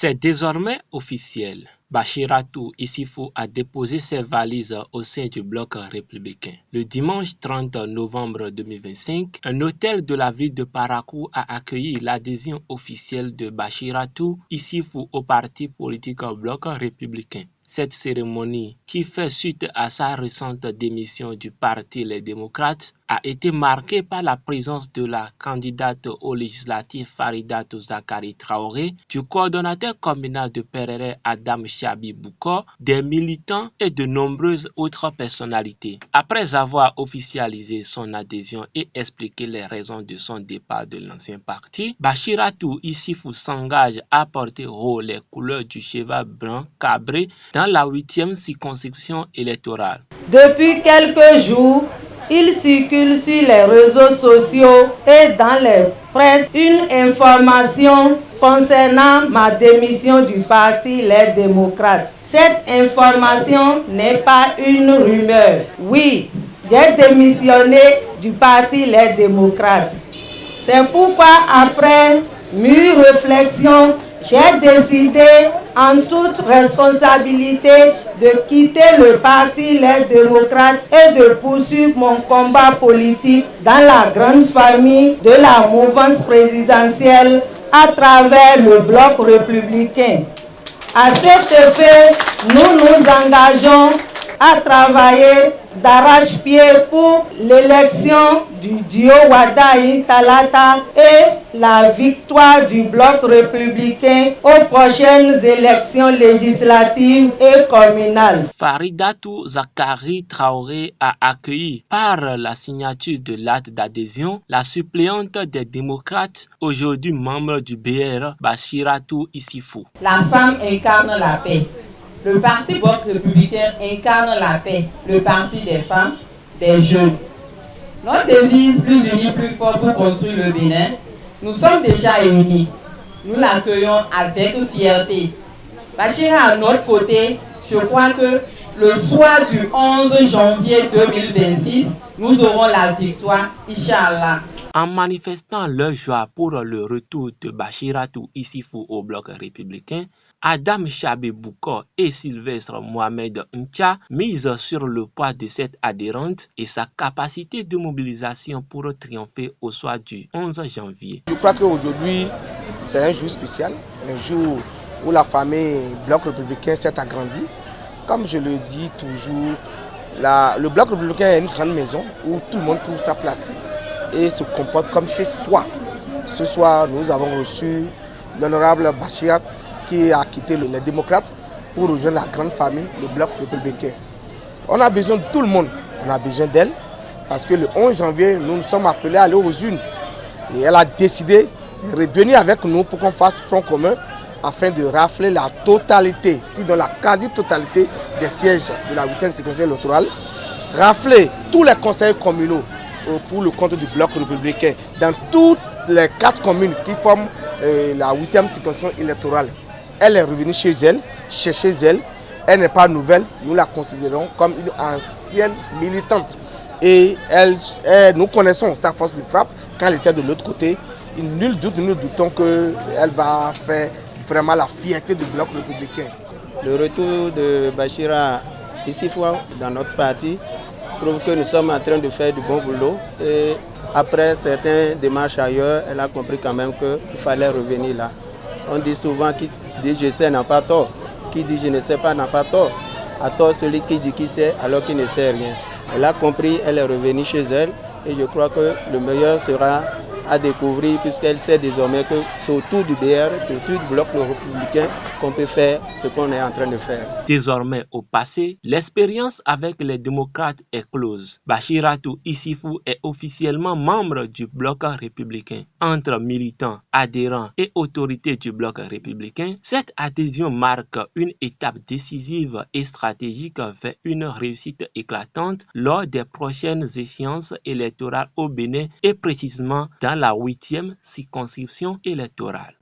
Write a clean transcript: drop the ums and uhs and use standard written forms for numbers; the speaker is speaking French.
C'est désormais officiel. Bachiratou Issoufou a déposé ses valises au sein du bloc républicain. Le dimanche 30 novembre 2025, un hôtel de la ville de Parakou a accueilli l'adhésion officielle de Bachiratou Issoufou au parti politique bloc républicain. Cette cérémonie, qui fait suite à sa récente démission du parti Les Démocrates, a été marquée par la présence de la candidate au législatif Faridatou Zakari Traoré, du coordonnateur communal de Perere Adam Chabi Bouko, des militants et de nombreuses autres personnalités. Après avoir officialisé son adhésion et expliqué les raisons de son départ de l'ancien parti, Bachiratou Issoufou s'engage à porter haut les couleurs du cheval blanc cabré dans la 8e circonscription électorale. Depuis quelques jours, il circule sur les réseaux sociaux et dans les presses une information concernant ma démission du parti Les Démocrates. Cette information n'est pas une rumeur. Oui, j'ai démissionné du parti Les Démocrates. C'est pourquoi, après mûre réflexion, j'ai décidé en toute responsabilité de quitter le parti Les Démocrates et de poursuivre mon combat politique dans la grande famille de la mouvance présidentielle à travers le bloc républicain. À cet effet, nous nous engageons à travailler d'arrache-pied pour l'élection du duo Wadaï Talata et la victoire du bloc républicain aux prochaines élections législatives et communales. Faridatou Zakari Traoré a accueilli par la signature de l'acte d'adhésion la suppléante des démocrates, aujourd'hui membre du BR, Bachiratou Issoufou. La femme incarne la paix. Le parti bloc républicain incarne la paix, le parti des femmes, des jeunes. Notre devise plus unis, plus fort pour construire le Bénin, nous sommes déjà unis. Nous l'accueillons avec fierté. Bachira à notre côté, je crois que le soir du 11 janvier 2026, nous aurons la victoire, Inch'Allah. En manifestant leur joie pour le retour de Bachiratou Issoufou au bloc républicain, Adam Chabi Bouko et Sylvestre Mohamed Ncha misent sur le poids de cette adhérente et sa capacité de mobilisation pour triompher au soir du 11 janvier. Je crois qu'aujourd'hui, c'est un jour spécial, un jour où la famille bloc républicain s'est agrandie. Comme je le dis toujours, le bloc républicain est une grande maison où tout le monde trouve sa place et se comporte comme chez soi. Ce soir, nous avons reçu l'honorable Bachiratou qui a quitté les démocrates pour rejoindre la grande famille, le bloc républicain. On a besoin de tout le monde, on a besoin d'elle, parce que le 11 janvier, nous nous sommes appelés à aller aux urnes. Et elle a décidé de revenir avec nous pour qu'on fasse front commun afin de rafler la totalité, sinon la quasi-totalité des sièges de la 8e circonscription électorale, rafler tous les conseils communaux pour le compte du bloc républicain dans toutes les 4 communes qui forment la 8e circonscription électorale. Elle est revenue chez elle, elle n'est pas nouvelle, nous la considérons comme une ancienne militante. Et nous connaissons sa force de frappe quand elle était de l'autre côté. Nul doute, nous ne doutons qu'elle va faire vraiment la fierté du bloc républicain. Le retour de Bachira Issoufou dans notre parti prouve que nous sommes en train de faire du bon boulot. Et après certaines démarches ailleurs, elle a compris quand même qu'il fallait revenir là. On dit souvent qui dit je sais n'a pas tort, qui dit je ne sais pas n'a pas tort. À tort celui qui dit qui sait alors qu'il ne sait rien. Elle a compris, elle est revenue chez elle et je crois que le meilleur sera à découvrir puisqu'elle sait désormais que c'est autour du BR, c'est autour du bloc républicain qu'on peut faire ce qu'on est en train de faire. Désormais au passé, l'expérience avec les démocrates est close. Bachiratou Issoufou est officiellement membre du bloc républicain. Entre militants, adhérents et autorités du bloc républicain, cette adhésion marque une étape décisive et stratégique vers une réussite éclatante lors des prochaines échéances électorales au Bénin et précisément dans la 8e circonscription électorale.